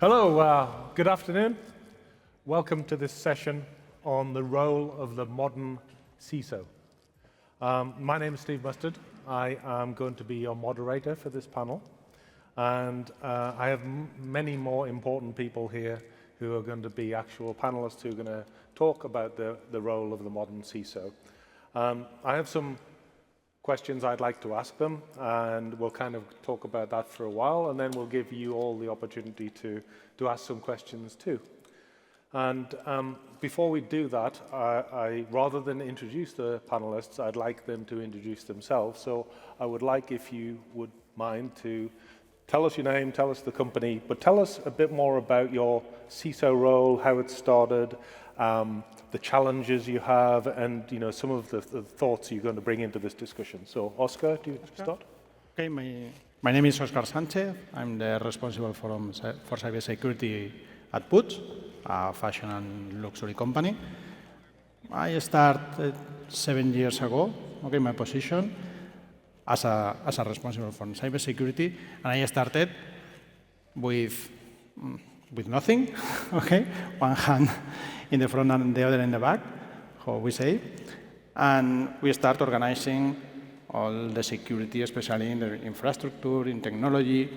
Hello, good afternoon. Welcome to this session on the role of the modern CISO. My name is Steve Mustard. I am going to be your moderator for this panel. And I have many more important people here who are going to be actual panelists who are going to talk about the role of the modern CISO. I have some questions I'd like to ask them, and we'll kind of talk about that for a while, and then we'll give you all the opportunity to ask some questions too. And before we do that, rather than introduce the panelists, I'd like them to introduce themselves. So I would like, if you would mind, to tell us your name, tell us the company, but tell us a bit more about your CISO role, how it started, the challenges you have, and some of the thoughts you're going to bring into this discussion. So, Oscar, do you start? Okay, my name is Oscar Sánchez. I'm the responsible for cybersecurity at Puig, a fashion and luxury company. I started 7 years ago, okay, my position as a responsible for cybersecurity, and I started with nothing, okay, one hand in the front and the other in the back, how we say, and we start organizing all the security, especially in the infrastructure, in technology,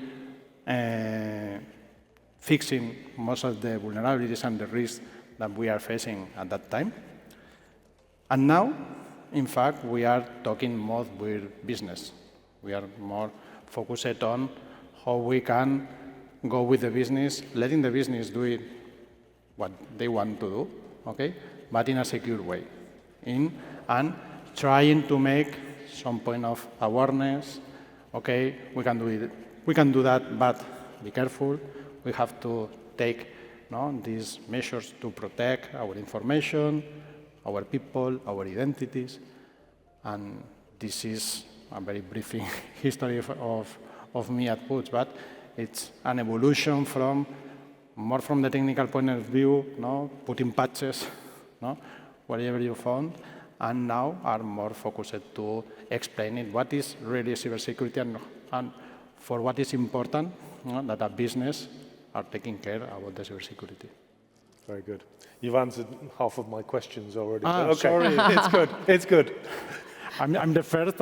fixing most of the vulnerabilities and the risks that we are facing at that time. And now, in fact, we are talking more with business. We are more focused on how we can go with the business, letting the business do it what they want to do, okay, but in a secure way, and trying to make some point of awareness. Okay, we can do it. We can do that, but be careful. We have to take these measures to protect our information, our people, our identities, and this is a very brief history of me at Puig, but it's an evolution from more from the technical point of view, putting patches, wherever you found, and now are more focused to explaining what is really cybersecurity and for what is important that a business are taking care about the cybersecurity. Very good. You've answered half of my questions already. Okay. Sorry, it's good. It's good. I'm the first.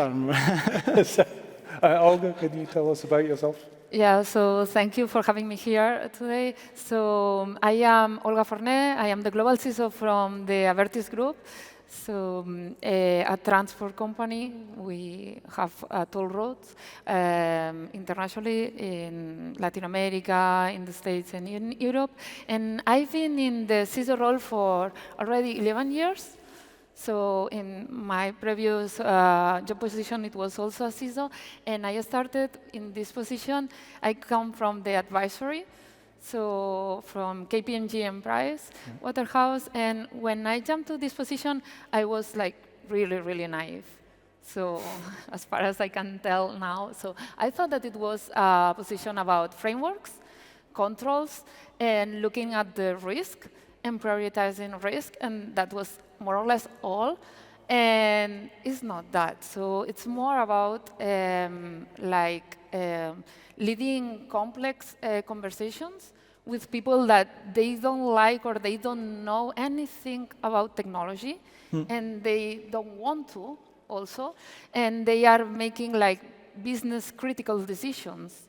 Olga, can you tell us about yourself? Yeah, so thank you for having me here today. So I am Olga Forné. I am the global CISO from the Abertis Group. So a transport company. We have toll roads internationally in Latin America, in the States, and in Europe. And I've been in the CISO role for already 11 years. So in my previous job position, it was also a CISO, and I started in this position. I come from the advisory, so from KPMG and Price Waterhouse, and when I jumped to this position, I was like really, really naive. So as far as I can tell now, so I thought that it was a position about frameworks, controls, and looking at the risk and prioritizing risk, and that was more or less all, and it's not that. So it's more about leading complex conversations with people that they don't like or they don't know anything about technology, and they don't want to also, and they are making like business critical decisions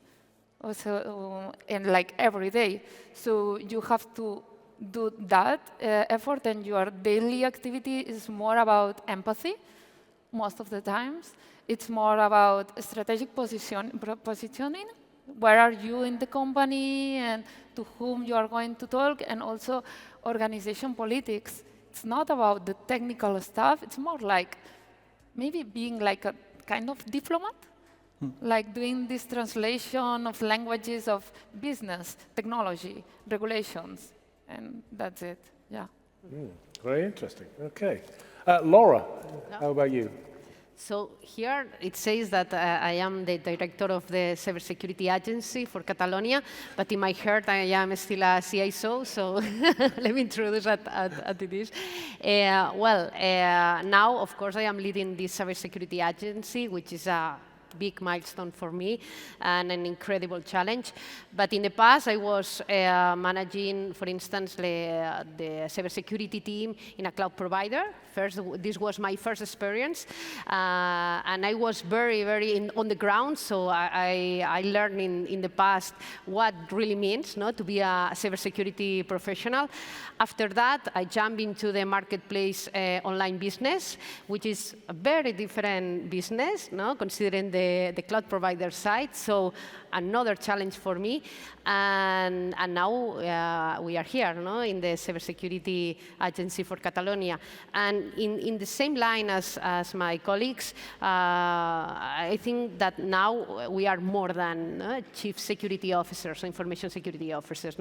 also, and like every day. So you have to do that effort, and your daily activity is more about empathy most of the times. It's more about strategic positioning. Where are you in the company and to whom you are going to talk, and also organization politics. It's not about the technical stuff. It's more like maybe being like a kind of diplomat, like doing this translation of languages of business, technology, regulations. And that's it, yeah. Very interesting. Okay. Laura, how about you? So here it says that I am the director of the Cybersecurity Agency for Catalonia, but in my heart I am still a CISO, so let me introduce at this. Now, of course, I am leading this Cybersecurity Agency, which is a big milestone for me and an incredible challenge. But in the past, I was managing, for instance, the cybersecurity team in a cloud provider. This was my first experience, and I was very on the ground, so I learned in the past what really means to be a cybersecurity professional. After that, I jumped into the marketplace online business, which is a very different business, considering the cloud provider side. So another challenge for me, and now we are here, in the Cybersecurity Agency for Catalonia. And in the same line as my colleagues, I think that now we are more than chief security officers, information security officers.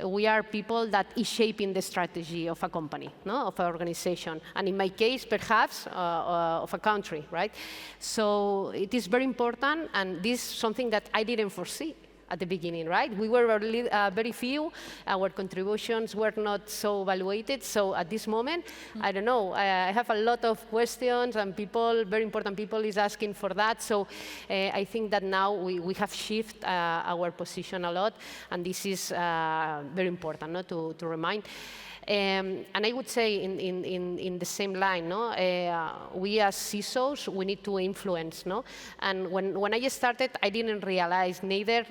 We are people that is shaping the strategy of a company, of an organization, and in my case, perhaps, of a country, right? So it is very important, and this is something that I didn't foresee at the beginning, right? We were very few. Our contributions were not so evaluated. So at this moment, I don't know. I have a lot of questions, and people, very important people, is asking for that. So I think that now we have shifted our position a lot, and this is very important to remind. And I would say in the same line, we as CISOs, we need to influence. And when I started, I didn't realize neither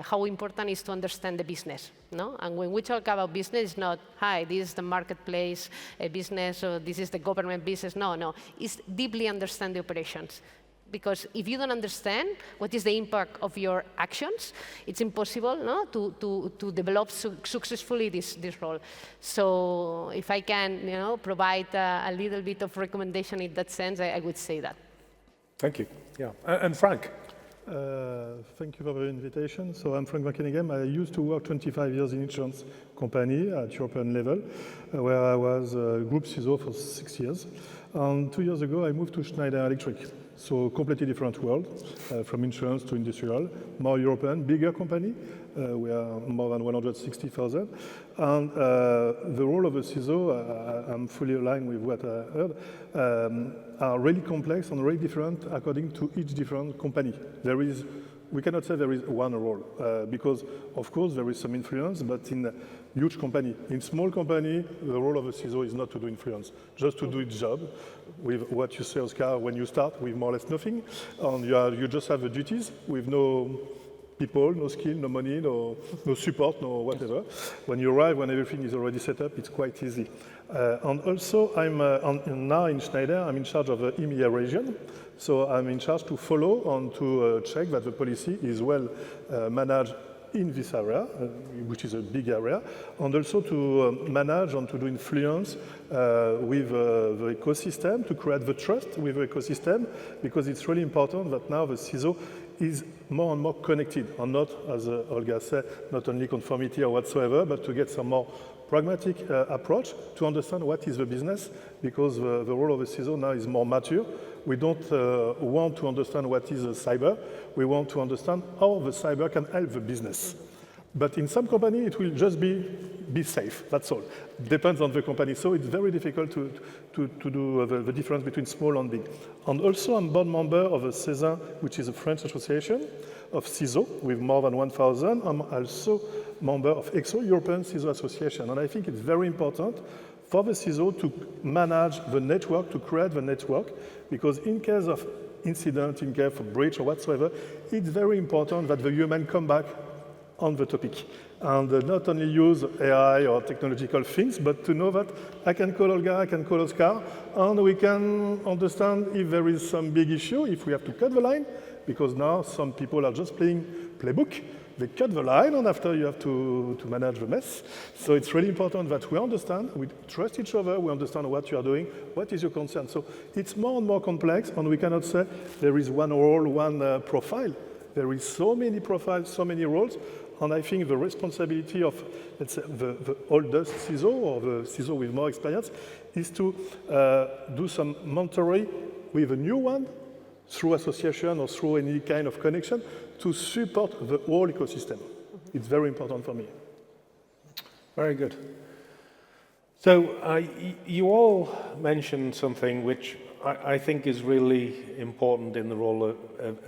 how important it is to understand the business. And when we talk about business, it's not, hi, this is the marketplace business, or this is the government business. No. It's deeply understand the operations. Because if you don't understand what is the impact of your actions, it's impossible to develop successfully this role. So if I can provide a little bit of recommendation in that sense, I would say that. Thank you. Yeah. And Frank? Thank you for the invitation. So I'm Frank McKinney. I used to work 25 years in insurance company at European level, where I was group CISO for 6 years. 2 years ago, I moved to Schneider Electric. So completely different world, from insurance to industrial, more European, bigger company. We are more than 160,000. And the role of a CISO, I'm fully aligned with what I heard, are really complex and really different according to each different company. We cannot say there is one role, because of course there is some influence, but in a huge company. In small company, the role of a CISO is not to do influence, just to do its job. With what you say, Oscar, when you start with more or less nothing, and you just have the duties with no people, no skill, no money, no support, no whatever. When you arrive, when everything is already set up, it's quite easy. And also, I'm now in Schneider, I'm in charge of the EMEA region. So I'm in charge to follow and to check that the policy is well managed in this area, which is a big area, and also to manage and to do influence with the ecosystem, to create the trust with the ecosystem, because it's really important that now the CISO is more and more connected, and not, as Olga said, not only conformity or whatsoever, but to get some more pragmatic approach to understand what is the business, because the role of the CISO now is more mature. We don't want to understand what is a cyber. We want to understand how the cyber can help the business. But in some company, it will just be safe. That's all. Depends on the company. So it's very difficult to do the difference between small and big. And also, I'm board member of a CISO, which is a French association of CISO with more than 1,000. I'm also member of EXO, European CISO Association. And I think it's very important for the CISO to manage the network, to create the network, because in case of incident, in case of breach or whatsoever, it's very important that the human come back on the topic and not only use AI or technological things, but to know that I can call Olga, I can call Oscar, and we can understand if there is some big issue, if we have to cut the line, because now some people are just playing playbook. They cut the line, and after you have to manage the mess. So it's really important that we understand, we trust each other, we understand what you are doing, what is your concern. So it's more and more complex, and we cannot say there is one role, one profile. There is so many profiles, so many roles, and I think the responsibility of, let's say, the oldest CISO or the CISO with more experience is to do some mentoring with a new one through association or through any kind of connection to support the whole ecosystem. It's very important for me. Very good. So you all mentioned something which I think is really important in the role of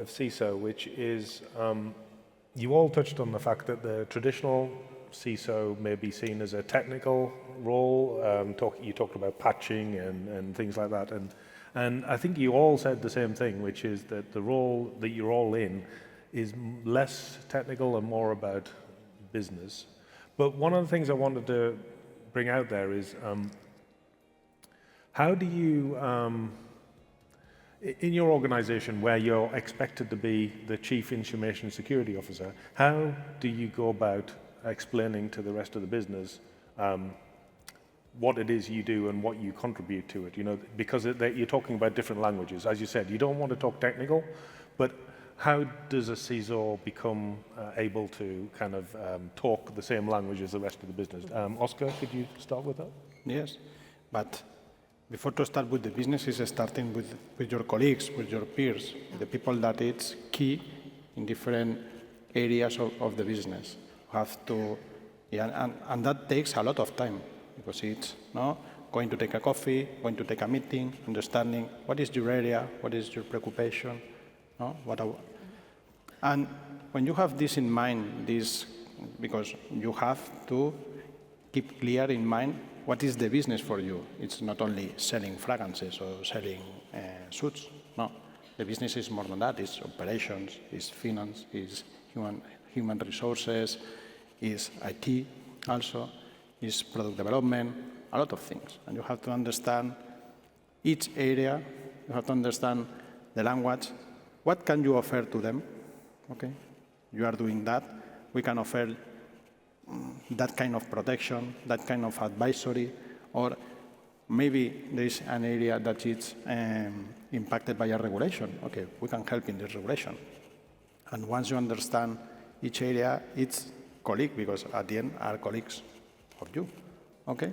CISO, which is you all touched on the fact that the traditional CISO may be seen as a technical role. You talked about patching and things like that. And I think you all said the same thing, which is that the role that you're all in is less technical and more about business. But one of the things I wanted to bring out there is how do you, in your organization where you're expected to be the Chief Information Security Officer, how do you go about explaining to the rest of the business what it is you do and what you contribute to it? You know, because you're talking about different languages. As you said, you don't want to talk technical, but how does a CISO become able to kind of talk the same language as the rest of the business? Oscar, could you start with that? Yes, but before to start with the business is starting with your colleagues, with your peers, the people that it's key in different areas of the business. You have to, and that takes a lot of time because it's going to take a coffee, going to take a meeting, understanding what is your area, what is your preoccupation, and when you have this in mind, because you have to keep clear in mind what is the business for you. It's not only selling fragrances or selling suits. No, the business is more than that. It's operations, it's finance, it's human resources, it's IT also, it's product development, a lot of things. And you have to understand each area. You have to understand the language. What can you offer to them? Okay, you are doing that. We can offer that kind of protection, that kind of advisory, or maybe there is an area that is impacted by a regulation. Okay, we can help in this regulation. And once you understand each area, it's colleague, because at the end are colleagues of you. Okay,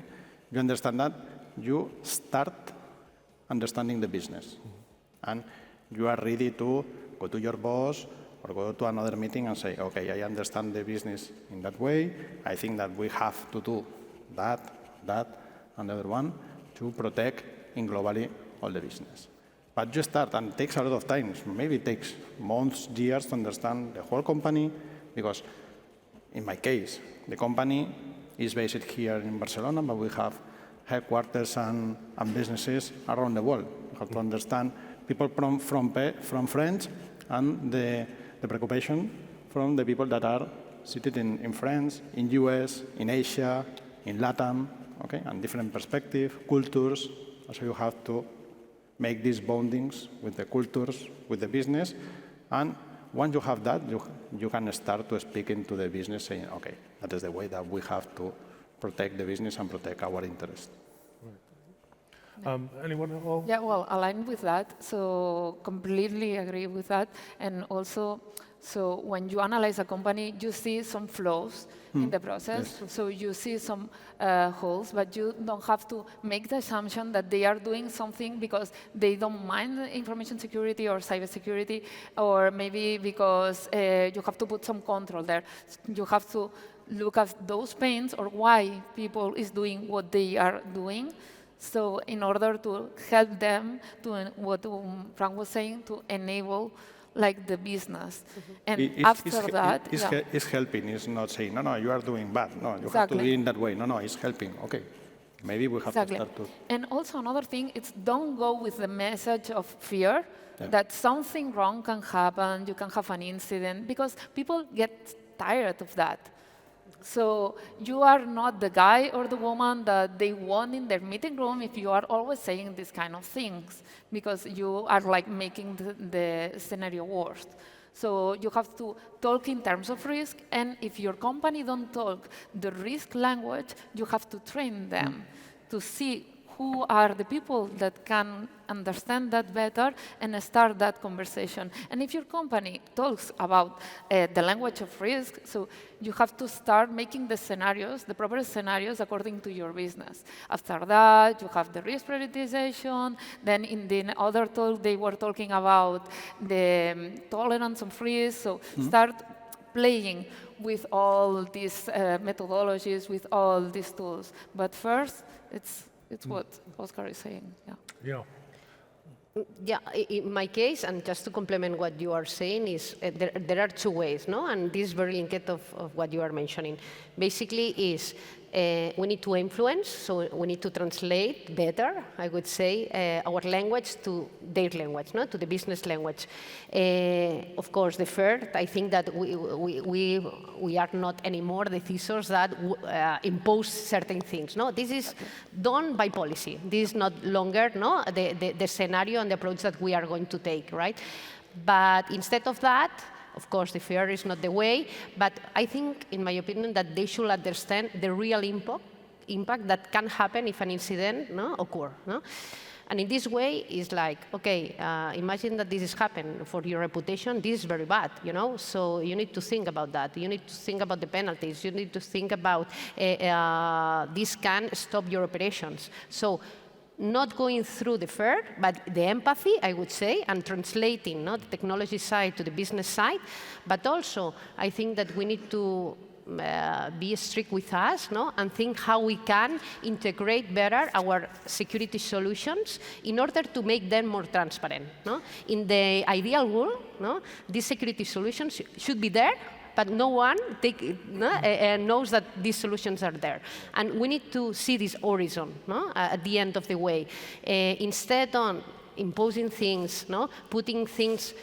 you understand that, you start understanding the business, and you are ready to go to your boss or go to another meeting and say, okay, I understand the business in that way. I think that we have to do that, and the other one to protect in globally all the business. But you start, and it takes a lot of time. Maybe it takes months, years to understand the whole company, because in my case, the company is based here in Barcelona, but we have headquarters and businesses around the world. You have to understand people from France and the preoccupation from the people that are seated in France, in US, in Asia, in Latam, okay, and different perspectives, cultures. So you have to make these bondings with the cultures, with the business, and once you have that, you can start to speak into the business saying, okay, that is the way that we have to protect the business and protect our interests. Anyone at all? Yeah, well, aligned with that, so completely agree with that. And also, so when you analyze a company, you see some flaws in the process. Yes. So you see some holes, but you don't have to make the assumption that they are doing something because they don't mind information security or cybersecurity, or maybe because you have to put some control there. You have to look at those pains or why people is doing what they are doing. So in order to help them to what Frank was saying, to enable like the business. And it's helping. It's not saying, no, you are doing bad. No, you have to do it in that way. No, it's helping. Okay, maybe we have to start to. And also another thing, it's don't go with the message of fear that something wrong can happen, you can have an incident, because people get tired of that. So you are not the guy or the woman that they want in their meeting room if you are always saying these kind of things, because you are like making the scenario worse. So you have to talk in terms of risk, and if your company don't talk the risk language, you have to train them to see who are the people that can understand that better and start that conversation. And if your company talks about the language of risk, so you have to start making the scenarios, the proper scenarios according to your business. After that, you have the risk prioritization. Then in the other talk, they were talking about the tolerance of risk. So start playing with all these methodologies, with all these tools. But first, it's what Oscar is saying. Yeah. Yeah, in my case, and just to complement what you are saying, is there are two ways, no? And this is very linked of what you are mentioning. Basically, is we need to influence, so we need to translate better, I would say, our language to their language, no? To the business language. Of course, the third, I think that we are not anymore the CISOs that impose certain things. No, this is done by policy. This is not longer, no, the scenario and the approach that we are going to take, right? But instead of that, of course, the fear is not the way, but I think, in my opinion, that they should understand the real impact that can happen if an incident, no, occurs. No? And in this way, it's like, okay, imagine that this is happening for your reputation. This is very bad, you know. So you need to think about that. You need to think about the penalties. You need to think about this can stop your operations. So not going through the fear, but the empathy, I would say, and translating, no, the technology side to the business side. But also, I think that we need to be strict with us, no, and think how we can integrate better our security solutions in order to make them more transparent. No? In the ideal world, no, these security solutions should be there, but no one knows that these solutions are there. And we need to see this horizon, no, at the end of the way. Instead of imposing things, no, putting things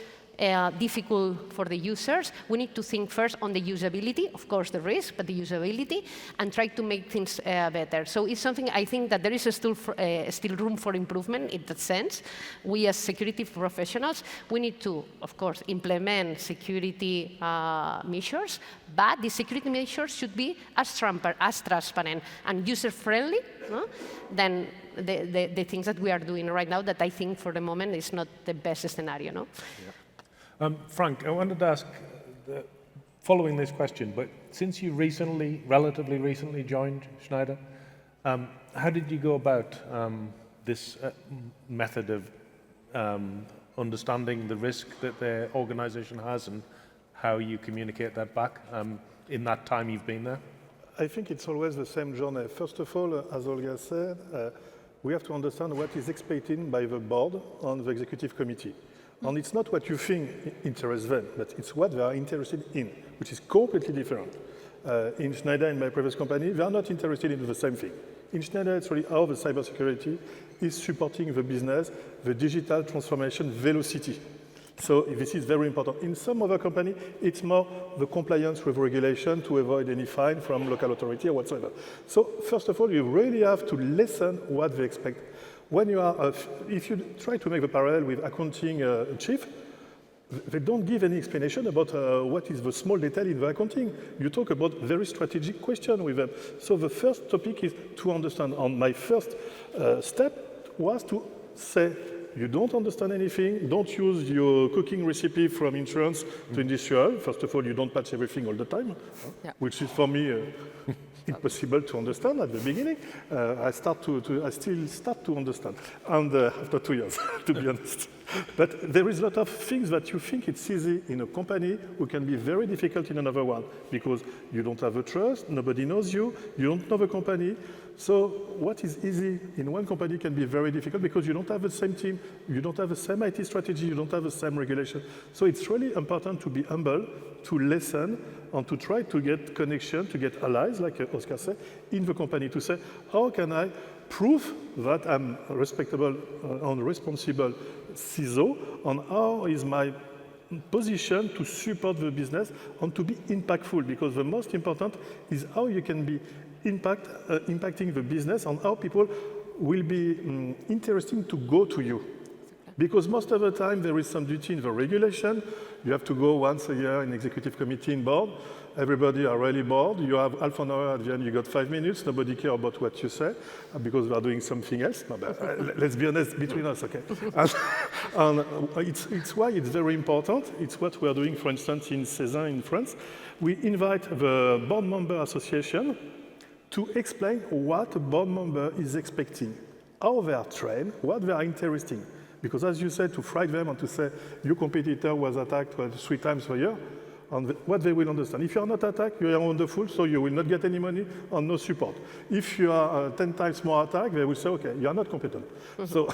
difficult for the users, we need to think first on the usability, of course the risk, but the usability, and try to make things better. So it's something I think that there is still room for improvement in that sense. We as security professionals, we need to, of course, implement security measures, but the security measures should be as transparent and user-friendly, no, than the things that we are doing right now that I think for the moment is not the best scenario. No? Yeah. Frank, I wanted to ask, following this question, but since you relatively recently joined Schneider, how did you go about this method of understanding the risk that their organization has and how you communicate that back in that time you've been there? I think it's always the same journey. First of all, as Olga said, we have to understand what is expected by the board and the executive committee. And it's not what you think interests them, but it's what they are interested in, which is completely different. In Schneider, in my previous company, they are not interested in the same thing. In Schneider, it's really how the cybersecurity is supporting the business, the digital transformation velocity. So this is very important. In some other company, it's more the compliance with regulation to avoid any fine from local authority or whatsoever. So first of all, you really have to listen what they expect. When you are, if you try to make the parallel with accounting chief, they don't give any explanation about what is the small detail in the accounting. You talk about very strategic question with them. So the first topic is to understand. And my first step was to say, you don't understand anything, don't use your cooking recipe from insurance to industrial. First of all, you don't patch everything all the time, which is for me impossible to understand at the beginning. I still start to understand, and after 2 years, to be honest. But there is a lot of things that you think it's easy in a company who can be very difficult in another one, because you don't have a trust, nobody knows you, you don't know the company. So what is easy in one company can be very difficult because you don't have the same team, you don't have the same IT strategy, you don't have the same regulation. So it's really important to be humble, to listen, and to try to get connection, to get allies, like Oscar said, in the company, to say, how can I prove that I'm a respectable and responsible CISO, and how is my position to support the business and to be impactful, because the most important is how you can be impacting the business and how people will be interesting to go to you. Because most of the time there is some duty in the regulation. You have to go once a year in executive committee and board. Everybody are really bored. You have half an hour at the end, you got 5 minutes. Nobody cares about what you say because we are doing something else. No, let's be honest between us, okay? and it's why it's very important. It's what we are doing, for instance, in CISO in France. We invite the board member association to explain what a board member is expecting, how they are trained, what they are interested in. Because as you said, to frighten them and to say, your competitor was attacked 3 times a year, and what they will understand. If you are not attacked, you are wonderful, so you will not get any money and no support. If you are 10 times more attacked, they will say, okay, you are not competent. So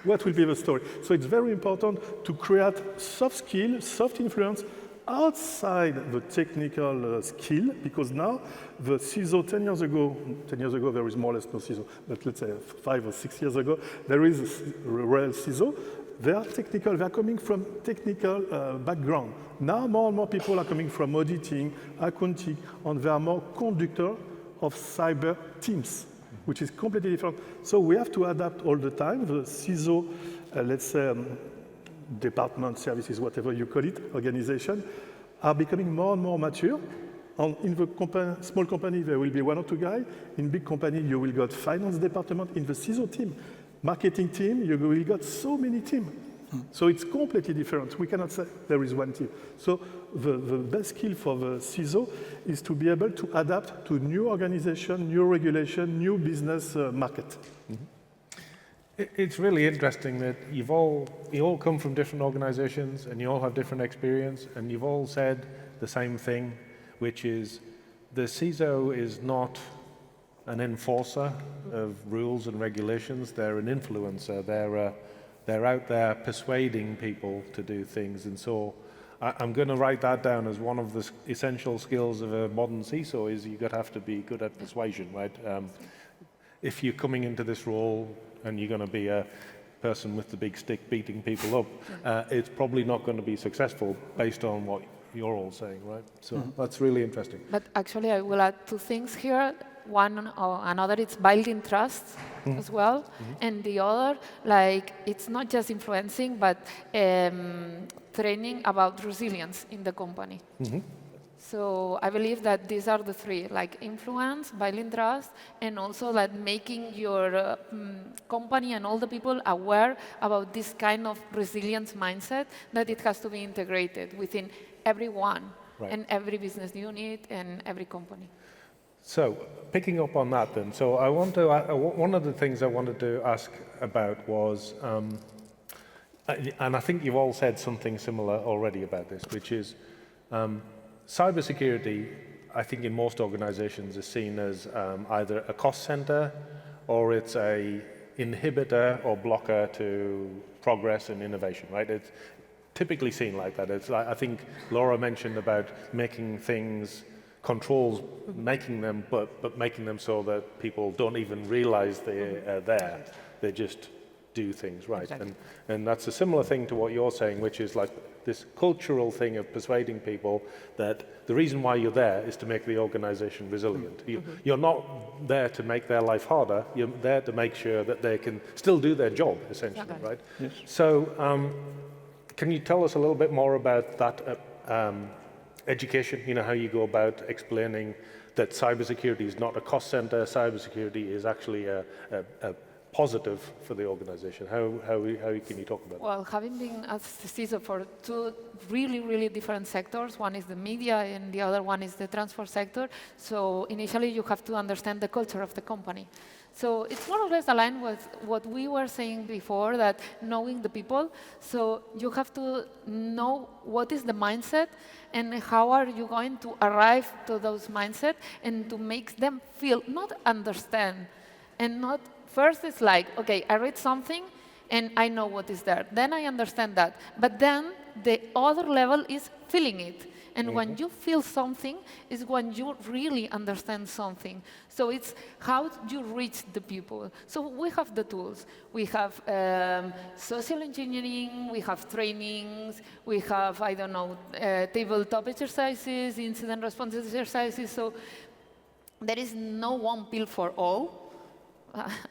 what will be the story? So it's very important to create soft skill, soft influence outside the technical skill, because now the CISO 10 years ago there is more or less no CISO, but let's say 5 or 6 years ago, there is a real CISO. They are technical, they are coming from technical background. Now more and more people are coming from auditing, accounting, and they are more conductor of cyber teams, which is completely different. So we have to adapt all the time. The CISO, let's say, department, services, whatever you call it, organization, are becoming more and more mature. And in the small company, there will be 1 or 2 guys. In big company, you will got finance department. In the CISO team, marketing team, you will got so many teams. So it's completely different. We cannot say there is one team. So the best skill for the CISO is to be able to adapt to new organization, new regulation, new business market. It's really interesting that you all come from different organizations and you all have different experience, and you've all said the same thing, which is the CISO is not an enforcer of rules and regulations. They're an influencer. They're out there persuading people to do things. And so I'm going to write that down as one of the essential skills of a modern CISO is you have to be good at persuasion, right? If you're coming into this role and you're going to be a person with the big stick beating people up, it's probably not going to be successful based on what you're all saying, right? So that's really interesting. But actually, I will add 2 things here. One or another, it's building trust as well. And the other, like, it's not just influencing, but training about resilience in the company. So I believe that these are the 3, like influence, building trust, and also like making your company and all the people aware about this kind of resilience mindset, that it has to be integrated within everyone and every business unit and every company. So picking up on that then, so I want to, one of the things I wanted to ask about was, and I think you've all said something similar already about this, which is cybersecurity, I think in most organizations is seen as either a cost center or it's a inhibitor or blocker to progress and innovation, right? It's typically seen like that. It's like, I think Laura mentioned about making things controls, making them, but making them so that people don't even realize they're there. They just do things, right? Exactly. And that's a similar thing to what you're saying, which is like this cultural thing of persuading people that the reason why you're there is to make the organization resilient. You're not there to make their life harder. You're there to make sure that they can still do their job, essentially, right? Yes. So can you tell us a little bit more about that education, you know, how you go about explaining that cybersecurity is not a cost center, cybersecurity is actually a positive for the organization. How can you talk about that? Well, having been as CISO for 2 really different sectors, one is the media and the other one is the transport sector, so initially you have to understand the culture of the company. So it's more or less aligned with what we were saying before, that knowing the people. So you have to know what is the mindset and how are you going to arrive to those mindset and to make them feel, not understand, and not first it's like, okay, I read something and I know what is there. Then I understand that. But then the other level is feeling it. And when you feel something is when you really understand something. So it's how you reach the people. So we have the tools. We have social engineering, we have trainings, we have, I don't know, tabletop exercises, incident response exercises. So there is no one pill for all.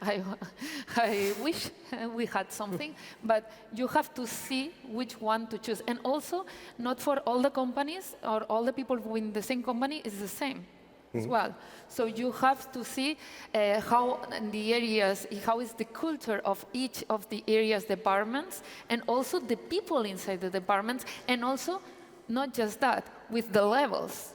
I wish we had something, but you have to see which one to choose. And also, not for all the companies or all the people in the same company is the same as well. So you have to see how the areas, how is the culture of each of the areas departments, and also the people inside the departments, and also, not just that, with the levels.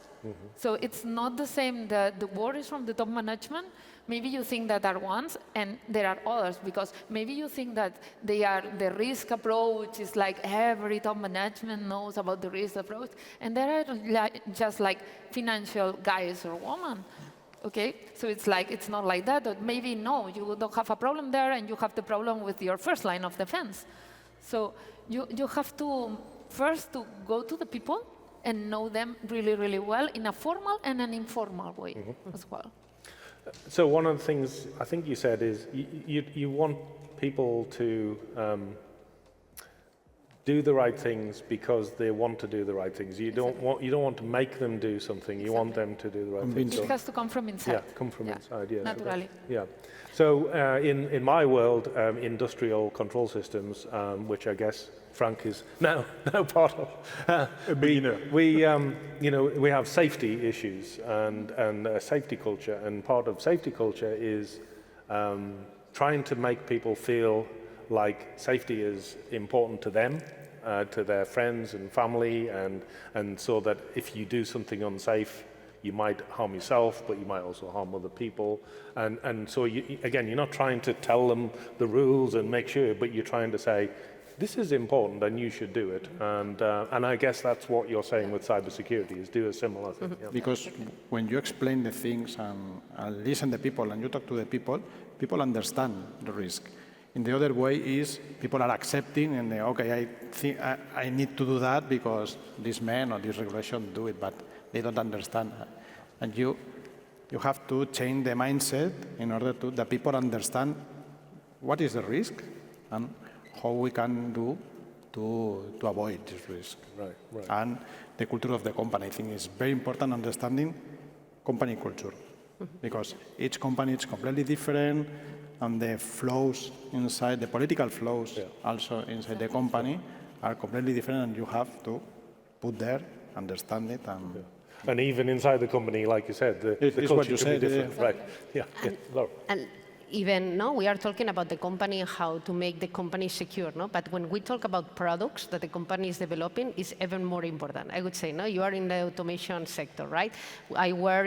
So it's not the same, the word is from the top management. Maybe you think that are ones, and there are others, because maybe you think that they are the risk approach is like every top management knows about the risk approach, and there are just like financial guys or women. Okay, so it's not like that. Or maybe no, you don't have a problem there, and you have the problem with your first line of defense. So you have to first to go to the people and know them really, really well in a formal and an informal way as well. So one of the things I think you said is you want people to do the right things because they want to do the right things. You don't want to make them do something. You want them to do the right things. It has to come from inside. Yeah, come from inside. Yes. Naturally. Yeah. So in my world, industrial control systems, which I guess Frank is now part of, we have safety issues and a safety culture, and part of safety culture is trying to make people feel like safety is important to them, to their friends and family, and so that if you do something unsafe, you might harm yourself, but you might also harm other people. And so, again, you're not trying to tell them the rules and make sure, but you're trying to say, this is important and you should do it. And I guess that's what you're saying with cybersecurity, is do a similar thing. Yeah. Because when you explain the things and listen to the people and you talk to the people, people understand the risk. In the other way is people are accepting and they, okay, I think I need to do that because this man or this regulation do it, but they don't understand. And you have to change the mindset in order to the people understand what is the risk and how we can do to avoid this risk. Right. And the culture of the company, I think, is very important understanding company culture, because each company is completely different, and the flows inside, the political flows also inside the company are completely different, and you have to put there, understand it. And even inside the company, like you said, the culture can be different. Right. Yeah. And even no, we are talking about the company and how to make the company secure, no? But when we talk about products that the company is developing, is even more important. I would say, no, you are in the automation sector, right? I was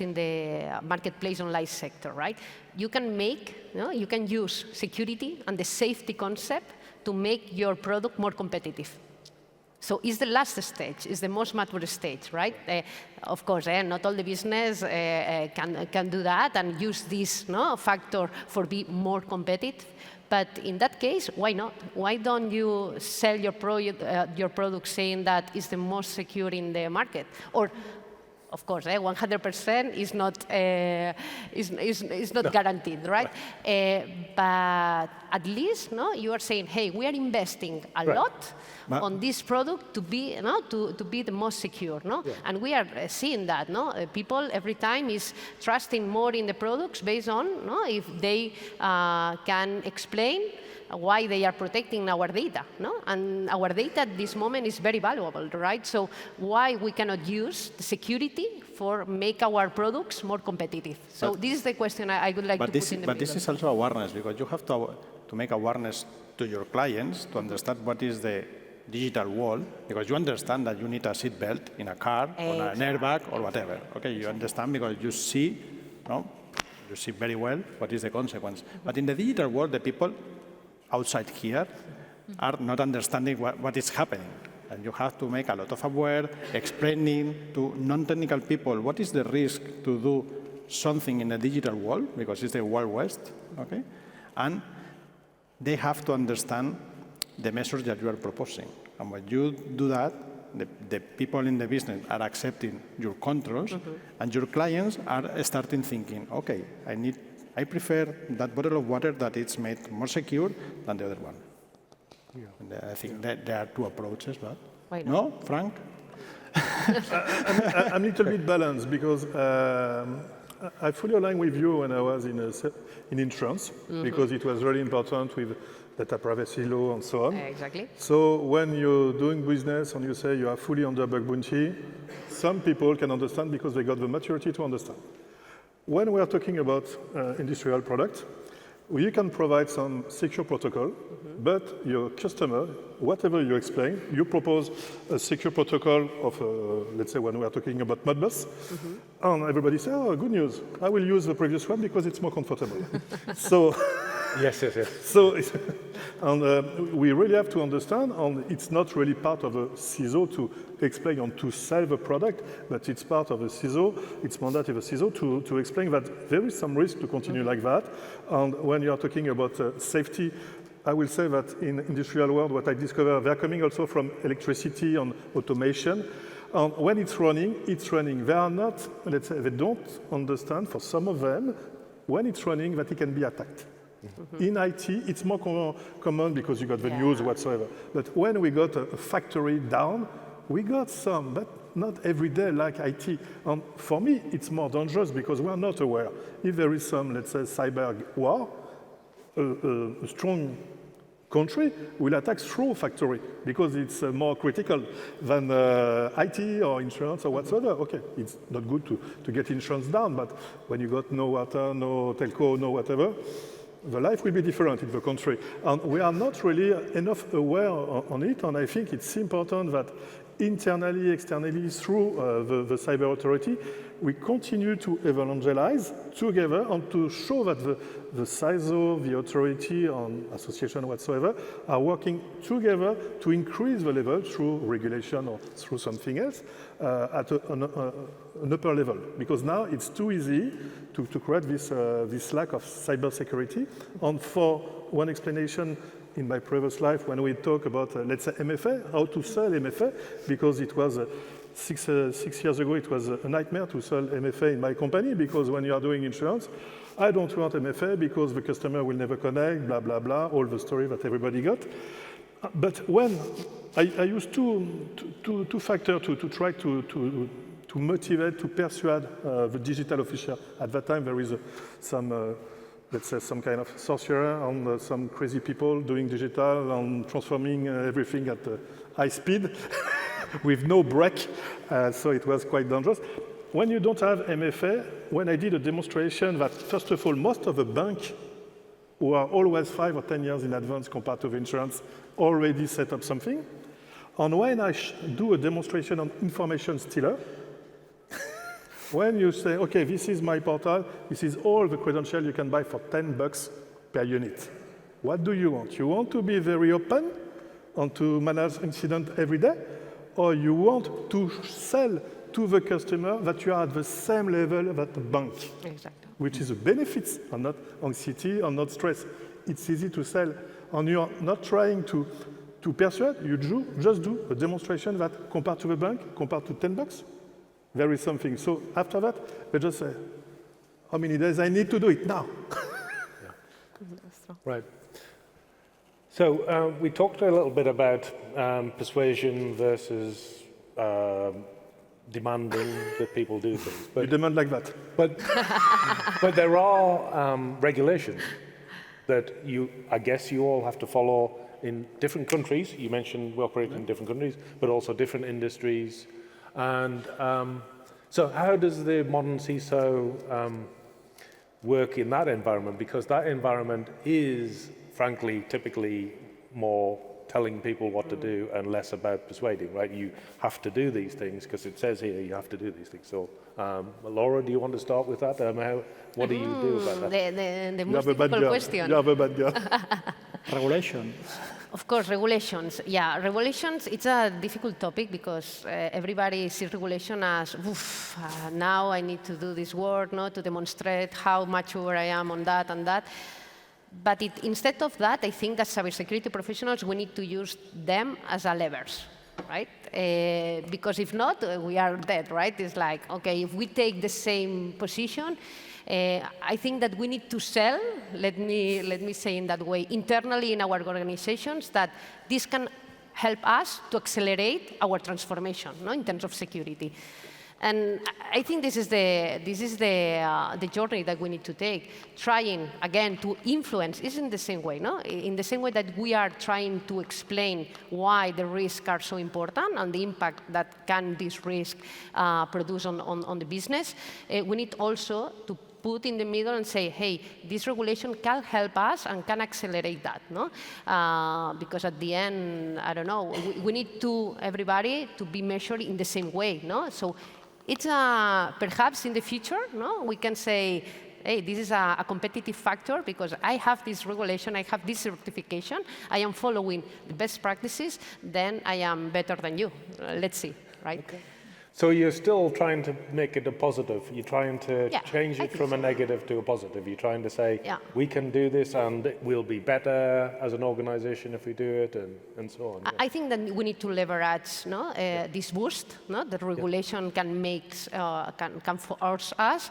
in the marketplace online sector, right? You can you can use security and the safety concept to make your product more competitive. So it's the last stage, it's the most mature stage, right? Of course, not all the business can do that and use this factor for be more competitive. But in that case, why not? Why don't you sell your product saying that it's the most secure in the market? Or, of course, 100% is not guaranteed, right? But at least, you are saying, hey, we are investing a lot on this product to be the most secure, And we are seeing that, people every time is trusting more in the products based on if they can explain why they are protecting our data, And our data at this moment is very valuable, right? So why we cannot use the security for make our products more competitive? So this is the question I would like to put in the middle. But this is also awareness, because you have to make awareness to your clients to understand what is the digital world, because you understand that you need a seat belt in a car, or an airbag, or whatever. Okay, you understand because you see very well what is the consequence. But in the digital world, the people outside here are not understanding what is happening. And you have to make a lot of aware, explaining to non-technical people what is the risk to do something in the digital world, because it's the Wild West, okay? And they have to understand the measures that you are proposing. And when you do that, the people in the business are accepting your controls, and your clients are starting thinking, okay, I prefer that bottle of water that it's made more secure than the other one. Yeah. And I think that there are two approaches, but why not? No, Frank? I'm a little bit balanced because I fully align with you when I was in insurance, because it was really important with data privacy law and so on. Exactly. So when you're doing business and you say you are fully under bug bounty, some people can understand because they got the maturity to understand. When we are talking about industrial products, you can provide some secure protocol, but your customer, whatever you explain, you propose a secure protocol of, let's say when we are talking about Modbus, and everybody says, oh, good news, I will use the previous one because it's more comfortable. So Yes, yes, yes. So, and we really have to understand, and it's not really part of a CISO to explain and to sell the product, but it's part of a CISO, it's mandate of a CISO to explain that there is some risk to continue like that. And when you are talking about safety, I will say that in industrial world, what I discovered, they're coming also from electricity and automation. And when it's running, they are not, let's say, they don't understand, for some of them, when it's running, that it can be attacked. Mm-hmm. In IT, it's more common because you got the news whatsoever. But when we got a factory down, we got some, but not every day like IT. And for me, it's more dangerous because we are not aware. If there is some, let's say, cyber war, a strong country will attack through factory because it's more critical than IT or insurance or whatsoever. Okay, it's not good to get insurance down, but when you got no water, no telco, no whatever, the life will be different in the country. And we are not really enough aware on it, and I think it's important that internally, externally, through the cyber authority, we continue to evangelize together and to show that the CISO, the authority, and association whatsoever are working together to increase the level through regulation or through something else at an upper level. Because now it's too easy to create this lack of cybersecurity. And for one explanation, in my previous life, when we talk about, let's say, MFA, how to sell MFA, because it was 6 years ago, it was a nightmare to sell MFA in my company, because when you are doing insurance, I don't want MFA because the customer will never connect, blah, blah, blah, all the story that everybody got. But when I used two factors to try to motivate, to persuade the digital officer. At that time, there is some let's say, some kind of sorcerer and some crazy people doing digital and transforming everything at high speed with no break. So it was quite dangerous. When you don't have MFA, when I did a demonstration that, first of all, most of the banks who are always 5 or 10 years in advance compared to the insurance already set up something. And when I do a demonstration on information stealer, when you say, okay, this is my portal, this is all the credentials you can buy for $10 per unit. What do you want? You want to be very open and to manage incident every day? Or you want to sell to the customer that you are at the same level that the bank? Exactly. Which is a benefit and not anxiety and not stress. It's easy to sell. And you are not trying to persuade, you just do a demonstration that compared to the bank, compared to $10, there is something. So after that, they just say, how many days I need to do it now? Right. So we talked a little bit about persuasion versus demanding that people do things. You demand like that. But there are regulations that I guess you all have to follow in different countries. You mentioned we operate in different countries, but also different industries. And so how does the modern CISO work in that environment? Because that environment is, frankly, typically more telling people what to do and less about persuading, right? You have to do these things because it says here you have to do these things. So, Laura, do you want to start with that? What do you do about that? The most difficult question. You have a bad girl. Regulation. Of course, regulations. Yeah, regulations, it's a difficult topic because everybody sees regulation as, now I need to do this work, to demonstrate how mature I am on that and that. But instead of that, I think as cybersecurity professionals, we need to use them as a levers, right? Because if not, we are dead, right? It's like, okay, if we take the same position, I think that we need to sell, let me say in that way, internally in our organizations, that this can help us to accelerate our transformation in terms of security. And I think this is the journey that we need to take, trying, again, to influence, is in the same way, in the same way that we are trying to explain why the risks are so important and the impact that can this risk produce on the business. We need also to put in the middle and say, hey, this regulation can help us and can accelerate that, because at the end, I don't know, we need everybody to be measured in the same way, So it's perhaps in the future, we can say hey, this is a competitive factor because I have this regulation, I have this certification, I am following the best practices, then I am better than you. Let's see, right? Okay. So you're still trying to make it a positive. You're trying to change it from a negative to a positive. You're trying to say, we can do this and we'll be better as an organization if we do it, and so on. I think that we need to leverage this boost that regulation can make, can force us.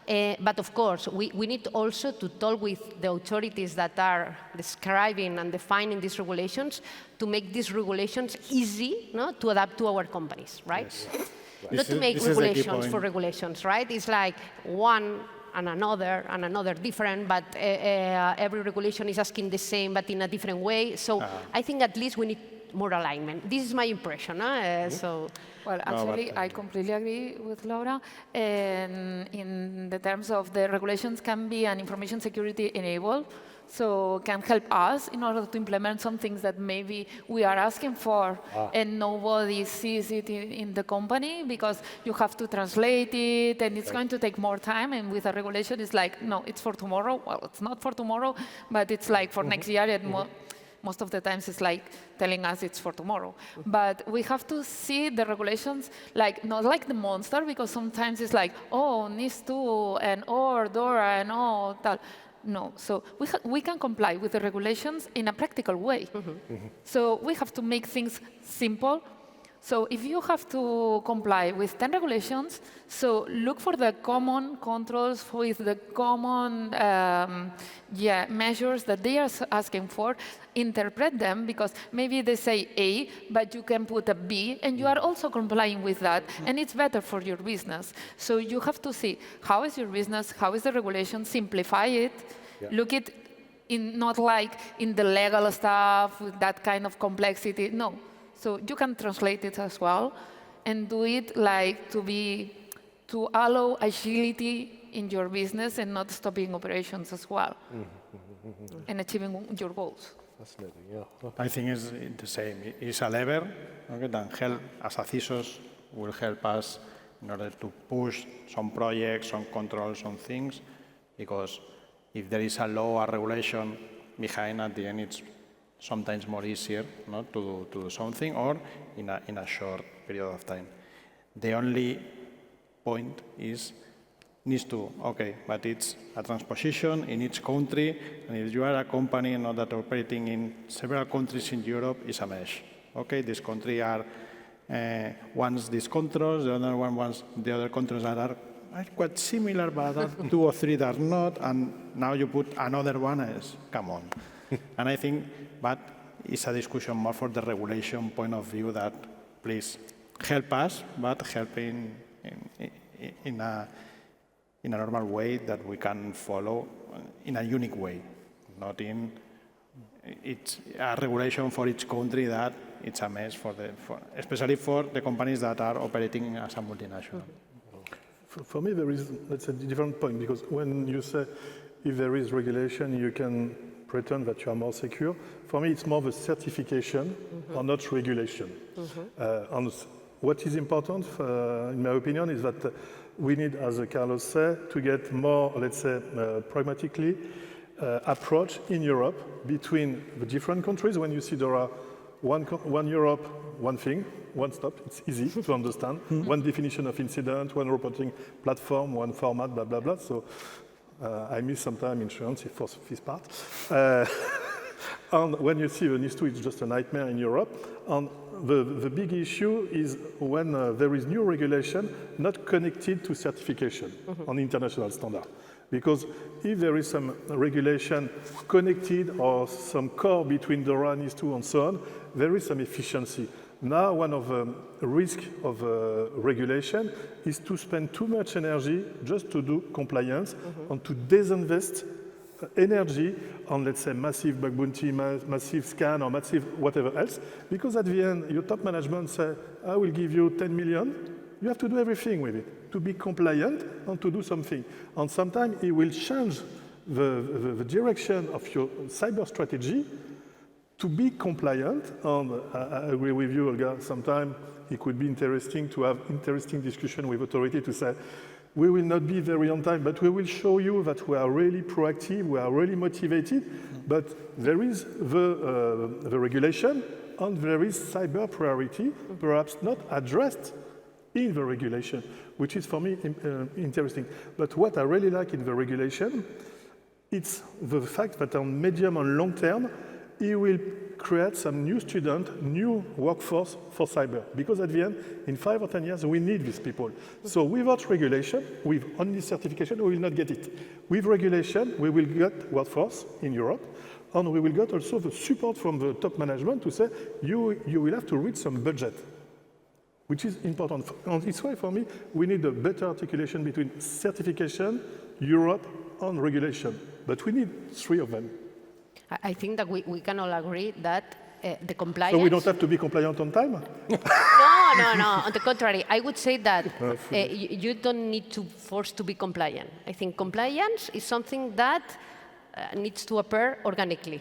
But of course, we need also to talk with the authorities that are describing and defining these regulations to make these regulations easy to adapt to our companies, right? Yes. Not to make regulations for regulations, right? It's like one and another different, but every regulation is asking the same, but in a different way. So I think at least we need more alignment. This is my impression. Well, actually, I completely agree with Laura. And in the terms of the regulations can be an information security enabled, so can help us in order to implement some things that maybe we are asking for and nobody sees it in the company because you have to translate it and it's going to take more time. And with a regulation, it's like, no, it's for tomorrow. Well, it's not for tomorrow, but it's like for next year. And most of the times it's like telling us it's for tomorrow. But we have to see the regulations like not like the monster, because sometimes it's like, oh, NIS2 and or DORA and all that. No, so we can comply with the regulations in a practical way. So we have to make things simple. So if you have to comply with 10 regulations, so look for the common controls with the common measures that they are asking for, interpret them, because maybe they say A, but you can put a B, and you are also complying with that, and it's better for your business. So you have to see how is your business, how is the regulation, simplify it, look it in not like in the legal stuff with that kind of complexity, no. So you can translate it as well and do it like to allow agility in your business and not stopping operations as well and achieving your goals. Fascinating, yeah. I think it's the same. It's a lever that help as a CISOs will help us in order to push some projects, some controls, some things, because if there is a law or regulation behind, at the end it's sometimes more easier to do something, or in a short period of time. The only point is needs to, okay, but it's a transposition in each country, and if you are a company that operating in several countries in Europe, it's a mesh. Okay, this country wants these controls, the other one wants the other controls that are quite similar, but 2 or 3 that are not, and now you put another one as, come on. And I think that is a discussion more for the regulation point of view that please help us, but help in a normal way that we can follow in a unique way, not in it's a regulation for each country that it's a mess especially for the companies that are operating as a multinational. For me, there is, let's say, a different point, because when you say if there is regulation, you can pretend that you are more secure. For me, it's more the certification or not regulation. And what is important, in my opinion, is that we need, as Carlos said, to get more, let's say, pragmatically approach in Europe between the different countries. When you see there are one Europe, one thing, one stop, it's easy to understand, one definition of incident, one reporting platform, one format, blah, blah, blah. So I miss sometimes insurance for this part. And when you see the NIS2, it's just a nightmare in Europe. And the big issue is when there is new regulation not connected to certification on international standard. Because if there is some regulation connected or some core between DORA, NIS2, and so on, there is some efficiency. Now, one of the risks of regulation is to spend too much energy just to do compliance and to disinvest energy on, let's say, massive bug bounty, massive scan, or massive whatever else, because at the end, your top management say, I will give you 10 million. You have to do everything with it to be compliant and to do something. And sometimes it will change the direction of your cyber strategy to be compliant. And I agree with you, Olga, sometimes it could be interesting to have interesting discussion with authority to say, We will not be very on time, but we will show you that we are really proactive, we are really motivated, but there is the regulation, and there is cyber priority, perhaps not addressed in the regulation, which is for me interesting. But what I really like in the regulation, it's the fact that on medium and long term, it will create some new student, new workforce for cyber. Because at the end, in 5 or 10 years, we need these people. So without regulation, with only certification, we will not get it. With regulation, we will get workforce in Europe, and we will get also the support from the top management to say, you will have to reach some budget, which is important. And this way, for me, we need a better articulation between certification, Europe, and regulation. But we need 3 of them. I think that we can all agree that the compliance... So we don't have to be compliant on time? No. On the contrary, I would say that you don't need to force to be compliant. I think compliance is something that needs to appear organically.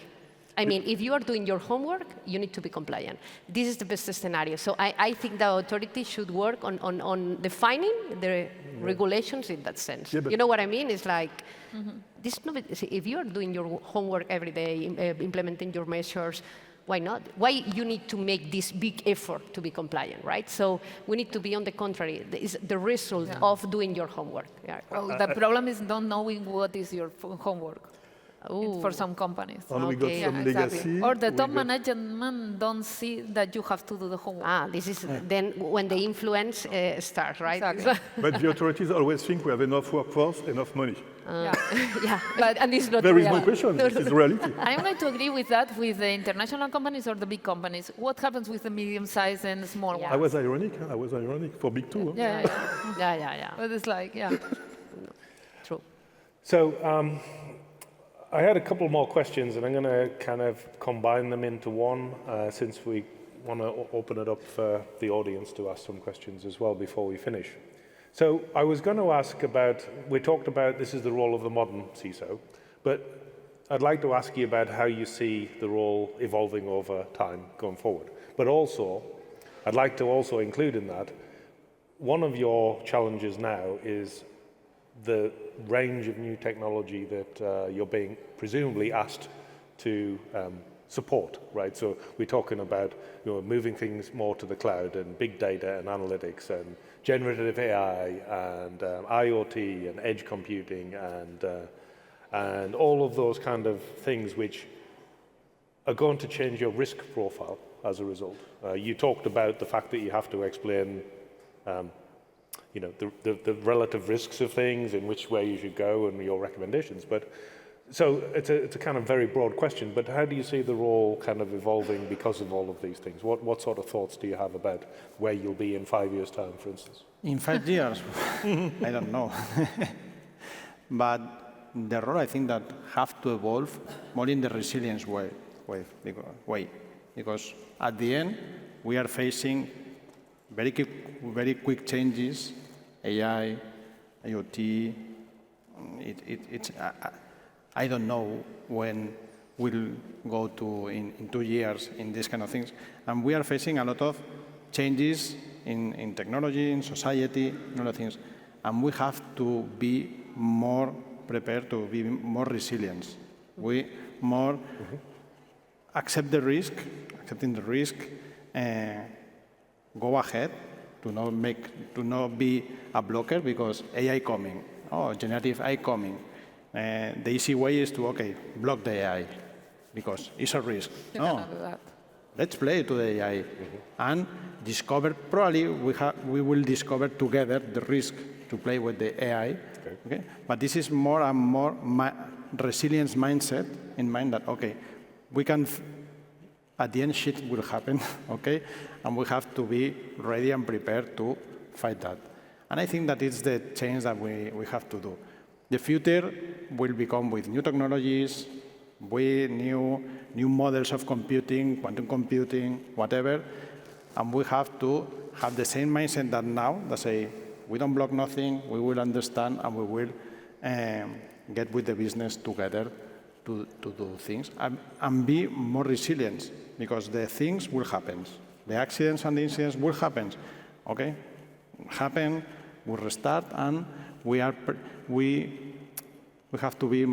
I mean, if you are doing your homework, you need to be compliant. This is the best scenario. So I think the authority should work on defining the regulations in that sense. Yeah, you know what I mean? It's like, if you are doing your homework every day, implementing your measures, why not? Why you need to make this big effort to be compliant, right? So we need to be on the contrary. It's the result of doing your homework. Yeah. Well, the problem is not knowing what is your homework. For some companies. And we got some legacy. Or the top management don't see that you have to do the homework. This is then when the influence starts, right? Exactly. But the authorities always think we have enough workforce, enough money. And it's not There is real. no question, this is reality. I'm going to agree with that with the international companies or the big companies. What happens with the medium-sized and small ones? I was ironic for big too. Yeah. But it's like, True. So I had a couple more questions, and I'm going to kind of combine them into one, since we want to open it up for the audience to ask some questions as well before we finish. So I was going to ask about, we talked about this is the role of the modern CISO, but I'd like to ask you about how you see the role evolving over time going forward. But also, I'd like to also include in that, one of your challenges now is the range of new technology that you're being presumably asked to support, right? So we're talking about moving things more to the cloud and big data and analytics and generative AI and IoT and edge computing and all of those kind of things which are going to change your risk profile as a result. You talked about the fact that you have to explain the relative risks of things, in which way you should go, and your recommendations. But so it's a kind of very broad question. But how do you see the role kind of evolving because of all of these things? What sort of thoughts do you have about where you'll be in 5 years' time, for instance? In 5 years, I don't know. But the role I think that have to evolve more in the resilience way, because at the end we are facing very quick changes, AI, IoT. I don't know when we'll go to in 2 years in these kind of things, and we are facing a lot of changes in technology, in society, and other things, and we have to be more prepared, to be more resilient. We more accepting the risk, go ahead, to not be a blocker because AI coming, generative AI coming. The easy way is to, block the AI because it's a risk. No, let's play to the AI and discover, probably we will discover together the risk to play with the AI. Okay? But this is more and more resilience mindset in mind that, we can, at the end shit will happen, and we have to be ready and prepared to fight that. And I think that it's the change that we have to do. The future will become with new technologies, with new models of computing, quantum computing, whatever, and we have to have the same mindset that now, that say, we don't block nothing, we will understand, and we will get with the business together to do things, and be more resilient, because the things will happen. The accidents and the incidents will happen, happen we restart, and we have to be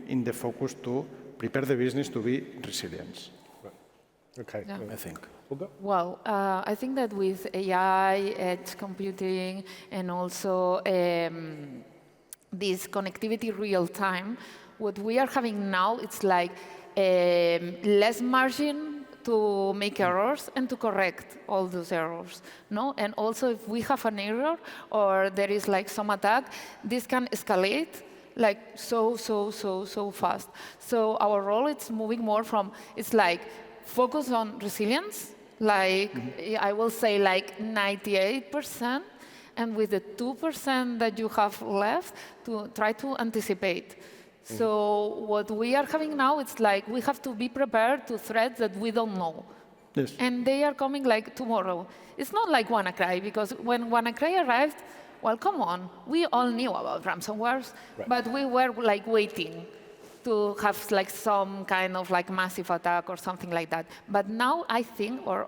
in the focus to prepare the business to be resilient. Right. Okay. Yeah. I think. Olga? Well, I think that with AI, edge computing, and also this connectivity real time, what we are having now, it's like less margin to make errors and to correct all those errors, no? And also, if we have an error or there is like some attack, this can escalate like so fast. So our role is moving more from, it's like focus on resilience, like I will say like 98%, and with the 2% that you have left, to try to anticipate. So what we are having now, it's like we have to be prepared to threats that we don't know. Yes. And they are coming like tomorrow. It's not like WannaCry, because when WannaCry arrived, well, come on, we all knew about ransomwares, but we were like waiting to have like some kind of like massive attack or something like that. But now I think, or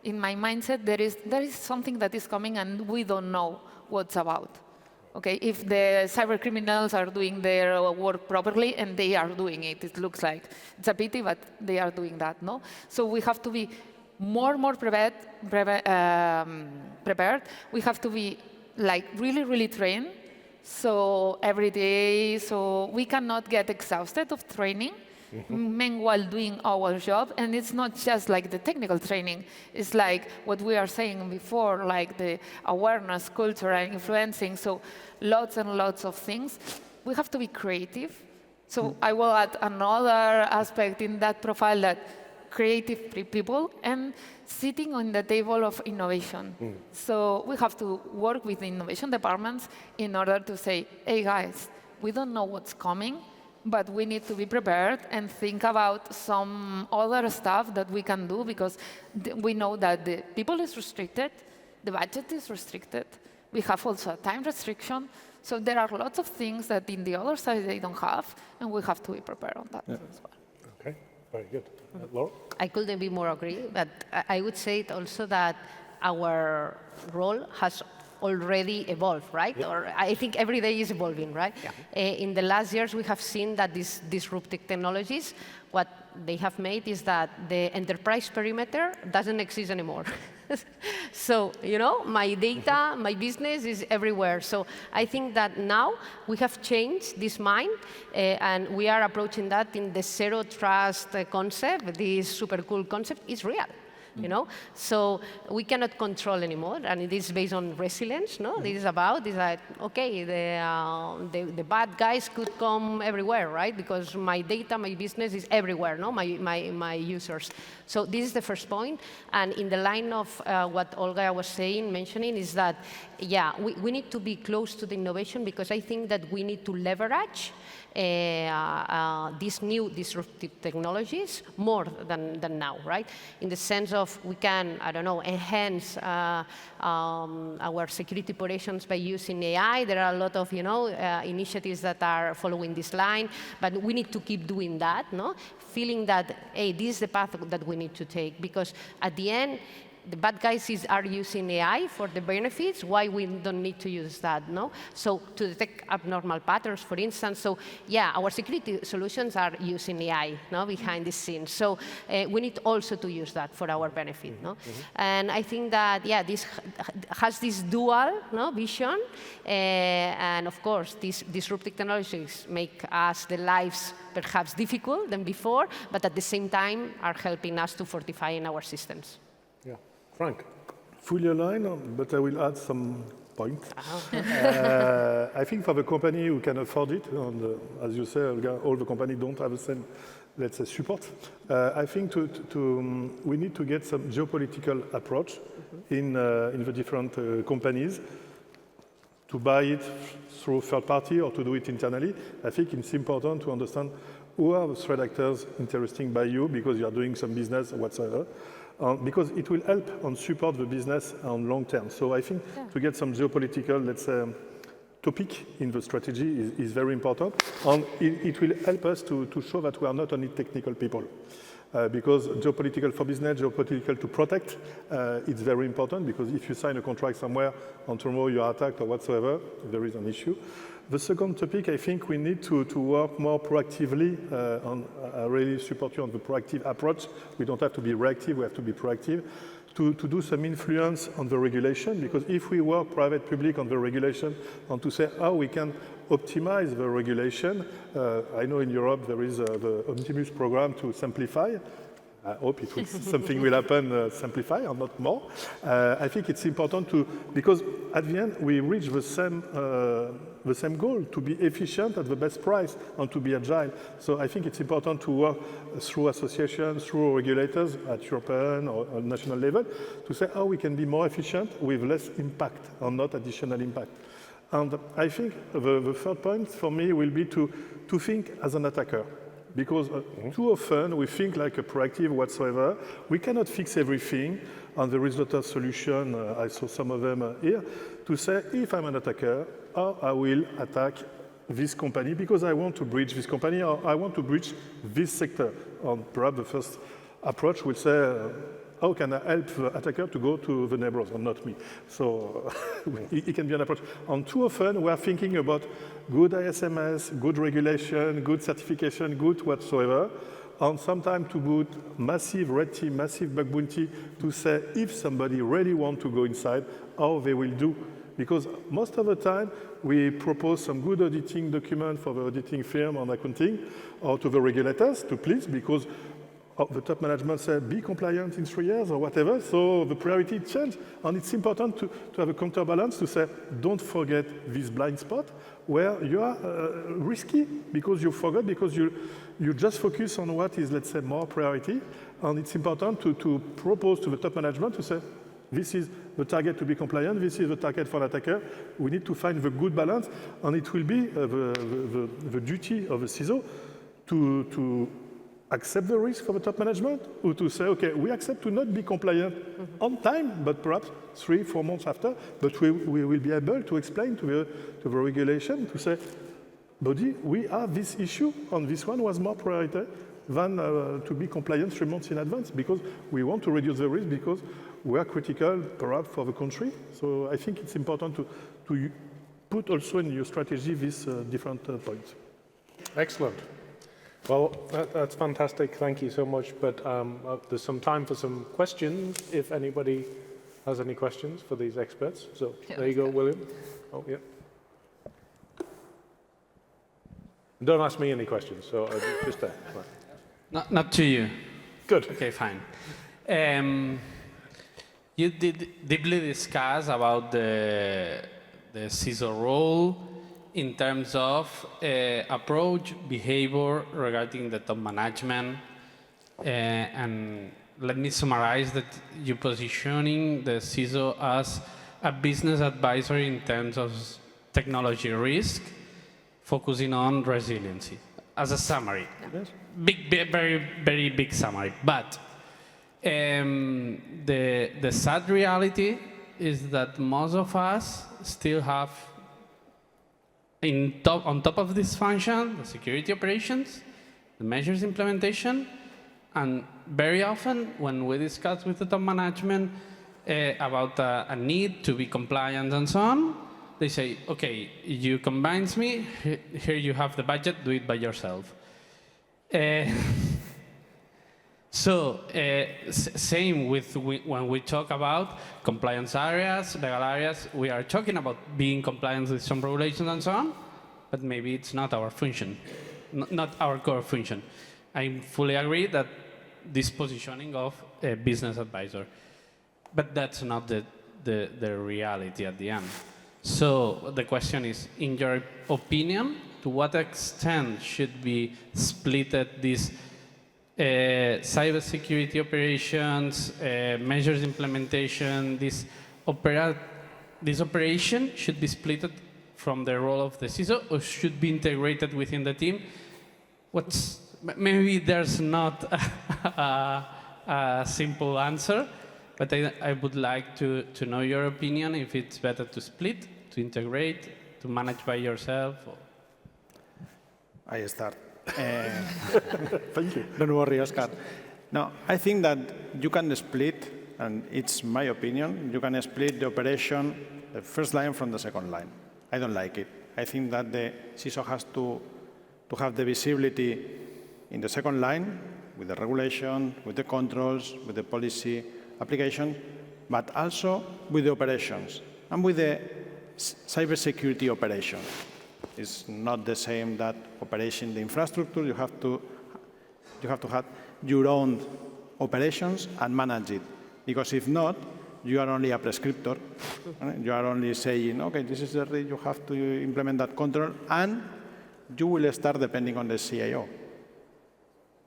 in my mindset, there is something that is coming and we don't know what's about. Okay, if the cyber criminals are doing their work properly, and they are doing it, it looks like. It's a pity, but they are doing that, no? So we have to be more prepared. We have to be like really trained. So every day, so we cannot get exhausted of training, meanwhile doing our job. And it's not just like the technical training. It's like what we are saying before, like the awareness, culture, and influencing. So lots and lots of things. We have to be creative. So I will add another aspect in that profile, that creative people and sitting on the table of innovation. So we have to work with the innovation departments in order to say, hey guys, we don't know what's coming, but we need to be prepared and think about some other stuff that we can do, because we know that the people is restricted, the budget is restricted, we have also a time restriction, so there are lots of things that in the other side they don't have, and we have to be prepared on that as well. Okay, very good. Laura? I couldn't be more agree, but I would say it also that our role has already evolved, right? Yeah. Or I think every day is evolving, right? Yeah. In the last years, we have seen that these disruptive technologies, what they have made is that the enterprise perimeter doesn't exist anymore. So, you know, my data, my business is everywhere. So I think that now we have changed this mind, and we are approaching that in the zero trust concept. This super cool concept is real. You know, so we cannot control anymore, and it is based on resilience. No, this is about like, okay, the bad guys could come everywhere, right? Because my data, my business is everywhere. No, my users. So this is the first point, and in the line of what Olga was mentioning is that, yeah, we need to be close to the innovation, because I think that we need to leverage these new disruptive technologies more than now, right? In the sense of we can, I don't know, enhance our security operations by using AI. There are a lot of, you know, initiatives that are following this line, but we need to keep doing that, no? Feeling that, hey, this is the path that we need to take, because at the end, the bad guys are using AI for the benefits. Why we don't need to use that, no? So to detect abnormal patterns, for instance. So yeah, our security solutions are using AI, no, behind the scenes. So we need also to use that for our benefit, no? And I think that, yeah, this has this dual, no, vision. And of course, these disruptive technologies make us the lives perhaps difficult than before, but at the same time are helping us to fortify in our systems. Yeah. Frank? Fully aligned, but I will add some points. I think for the company who can afford it, and as you say, all the companies don't have the same, let's say, support. I think we need to get some geopolitical approach in the different companies to buy it through third party or to do it internally. I think it's important to understand who are the threat actors interesting by you, because you are doing some business or whatsoever. Because it will help and support the business on long term. So I think to get some geopolitical, let's say, topic in the strategy is very important. And it will help us to show that we are not only technical people. because geopolitical for business, geopolitical to protect, it's very important because if you sign a contract somewhere and tomorrow you are attacked or whatsoever, there is an issue. The second topic, I think we need to work more proactively I really support you on the proactive approach. We don't have to be reactive, we have to be proactive. To do some influence on the regulation, because if we work private-public on the regulation and to say how we can optimize the regulation, I know in Europe there is the Optimus program to simplify. I hope something will happen, simplify and not more. I think it's important because at the end we reach the same goal, to be efficient at the best price and to be agile. So I think it's important to work through associations, through regulators at European or national level to say how we can be more efficient with less impact and not additional impact. And I think the third point for me will be to think as an attacker. Because too often we think like a proactive whatsoever. We cannot fix everything, and there is not a solution. I saw some of them here to say if I'm an attacker, how I will attack this company because I want to breach this company or I want to breach this sector. And perhaps the first approach will say, how can I help the attacker to go to the neighbors and not me? So it can be an approach. And too often we are thinking about good ISMS, good regulation, good certification, good whatsoever, and sometimes to put massive red team, massive bug bounty to say if somebody really wants to go inside, how they will do. Because most of the time we propose some good auditing document for the auditing firm on accounting or to the regulators to please because the top management said, be compliant in 3 years or whatever, so the priority changed. And it's important to have a counterbalance to say, don't forget this blind spot where you are risky because you forgot, because you just focus on what is, let's say, more priority. And it's important to propose to the top management to say, this is the target to be compliant, this is the target for an attacker. We need to find the good balance, and it will be the duty of the CISO to accept the risk for the top management, or to say, okay, we accept to not be compliant on time, but perhaps 3-4 months after, but we will be able to explain to the regulation, to say, body, we have this issue, and this one was more priority than to be compliant 3 months in advance, because we want to reduce the risk, because we are critical, perhaps, for the country. So I think it's important to put also in your strategy these different points. Excellent. Well, that's fantastic. Thank you so much. But there's some time for some questions, if anybody has any questions for these experts. So there you go, William. Oh, yeah. Don't ask me any questions, so just there. Right. Not to you. Good. Okay, fine. You did deeply discuss about the CISO role in terms of approach, behavior regarding the top management. And let me summarize that you're positioning the CISO as a business advisor in terms of technology risk, focusing on resiliency, as a summary. Yes. Very, very big summary. But the sad reality is that most of us still have on top of this function, the security operations, the measures implementation, and very often when we discuss with the top management about a need to be compliant and so on, they say, okay, you convince me, here you have the budget, do it by yourself. So, same with when we talk about compliance areas, legal areas, we are talking about being compliant with some regulations and so on, but maybe it's not our function, not our core function. I fully agree that this positioning of a business advisor, but that's not the reality at the end. So the question is, in your opinion, to what extent should be splitted this cybersecurity operations, measures implementation, this operation should be split from the role of the CISO or should be integrated within the team? Maybe there's not a simple answer, but I would like to know your opinion, if it's better to split, to integrate, to manage by yourself. Or... I start. Thank you. Don't worry, Oscar. No, I think that you can split, and it's my opinion, you can split the operation, the first line from the second line. I don't like it. I think that the CISO has to have the visibility in the second line with the regulation, with the controls, with the policy application, but also with the operations and with the cybersecurity operation. It's not the same that operation the infrastructure. You have to have your own operations and manage it. Because if not, you are only a prescriptor. You are only saying, OK, this is the risk, you have to implement that control, and you will start depending on the CIO,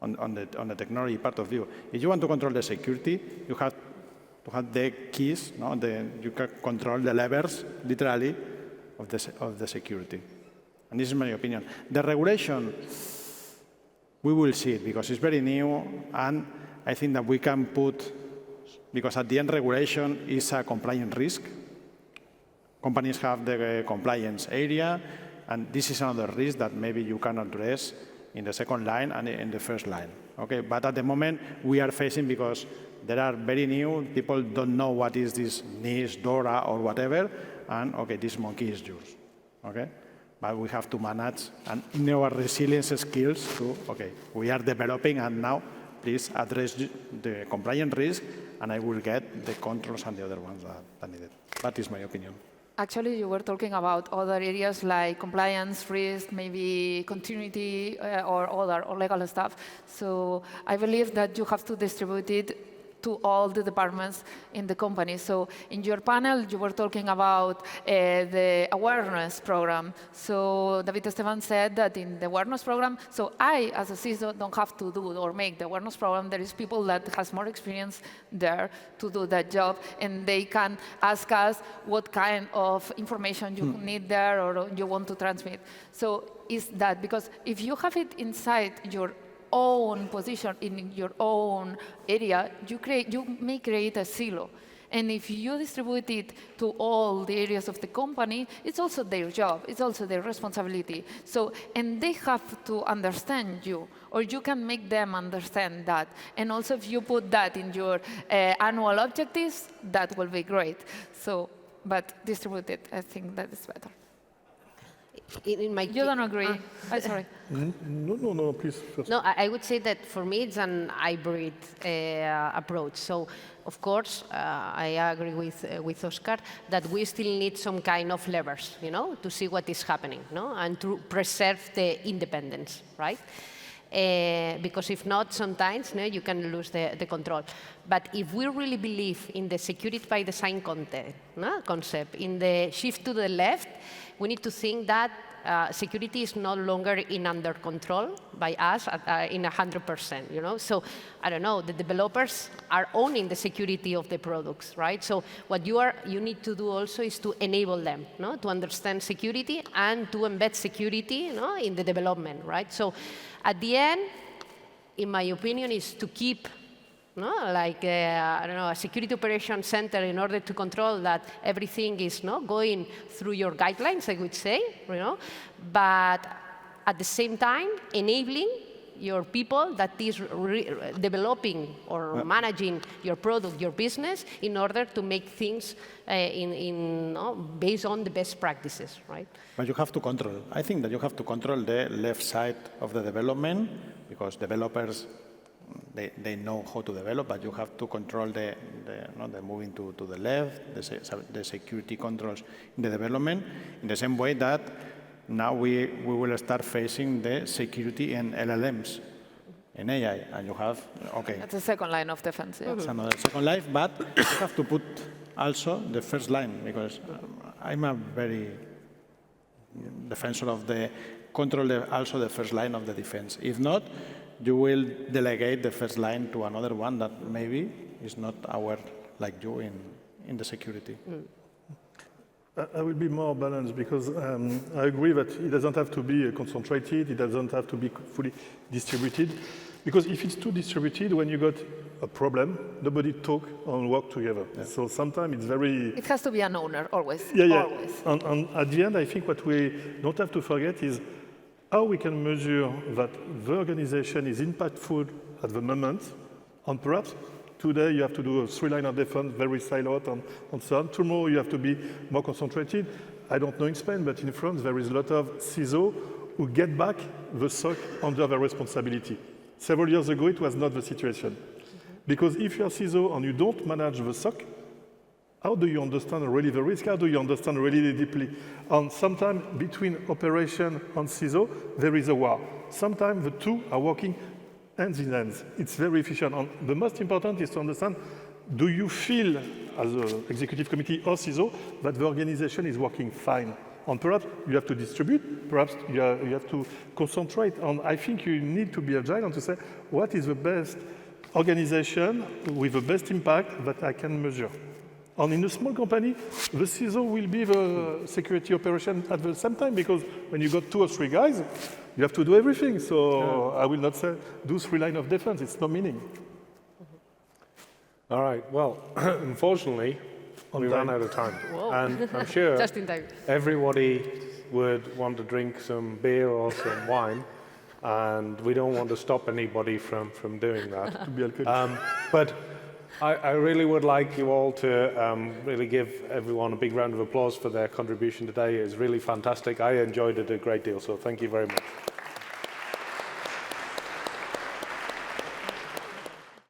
on the technology part of you. If you want to control the security, you have to have the keys, no? You can control the levers, literally, of the security. And this is my opinion. The regulation, we will see it because it's very new, and I think that we can put, because at the end regulation is a compliance risk. Companies have the compliance area, and this is another risk that maybe you can address in the second line and in the first line. Okay, but at the moment we are facing, because there are very new, people don't know what is this NIST, DORA, or whatever, and okay, this monkey is yours. Okay? But we have to manage, and in our resilience skills to, okay, we are developing, and now please address the compliance risk, and I will get the controls and the other ones that needed. That is my opinion. Actually, you were talking about other areas like compliance, risk, maybe continuity, or other or legal stuff. So I believe that you have to distribute it to all the departments in the company. So in your panel, you were talking about the awareness program. So David Esteban said that in the awareness program, so I, as a CISO, don't have to do or make the awareness program. There is people that has more experience there to do that job, and they can ask us what kind of information you need there or you want to transmit. So is that, because if you have it inside your own position in your own area, you may create a silo. And if you distribute it to all the areas of the company, it's also their job, it's also their responsibility. So, and they have to understand you, or you can make them understand that. And also if you put that in your annual objectives, that will be great. So, but distribute it, I think that is better. In my You don't agree? I'm sorry. No, please. First. No, I would say that for me it's an hybrid approach. So, of course, I agree with Oscar that we still need some kind of levers, to see what is happening, and to preserve the independence, right? Because if not, sometimes you can lose the control. But if we really believe in the security by design concept, in the shift to the left, we need to think that security is no longer under control by us in 100%. So I don't know, the developers are owning the security of the products, right? So what you need to do also is to enable them, to understand security and to embed security, in the development, right? So at the end, in my opinion, is to keep like I don't know, a security operations center in order to control that everything is going through your guidelines, I would say, but at the same time enabling your people that is developing or managing your product, your business, in order to make things based on the best practices, right? But you have to control. I think that you have to control the left side of the development, because developers, they know how to develop, but you have to control the moving to the left, the security controls in the development, in the same way that now we will start facing the security in LLMs, in AI, and you have, okay. That's the second line of defense. Yeah. It's another second line, but you have to put also the first line, because I'm a very defensor of the control, also the first line of the defense. If not, you will delegate the first line to another one that maybe is not aware like you in the security. I will be more balanced, because I agree that it doesn't have to be concentrated, it doesn't have to be fully distributed, because if it's too distributed, when you got a problem, nobody talk and work together. Yeah. So sometimes it's very... It has to be an owner, always. Yeah. Always. And at the end, I think what we don't have to forget is how we can measure that the organization is impactful at the moment And perhaps today you have to do a 3-line of defense, very siloed and so on. Tomorrow you have to be more concentrated. I don't know in Spain, but in France there is a lot of CISO who get back the SOC under their responsibility. Several years ago it was not the situation. Because if you're CISO and you don't manage the SOC, how do you understand really the risk? How do you understand really deeply? And sometimes between operation and CISO, there is a war. Sometimes the two are working hands in hands. It's very efficient. And the most important is to understand, do you feel, as an executive committee or CISO, that the organization is working fine? And perhaps you have to distribute, perhaps you have to concentrate. And I think you need to be agile and to say, what is the best organization with the best impact that I can measure? And in a small company, the CISO will be the security operation at the same time, because when you got 2 or 3 guys, you have to do everything. So I will not say do 3 lines of defense. It's no meaning. All right. Well, unfortunately, we ran out of time. And I'm sure Just in time. everybody would want to drink some beer or some wine. And we don't want to stop anybody from doing that. But I really would like you all to really give everyone a big round of applause for their contribution today. It was really fantastic. I enjoyed it a great deal, so thank you very much.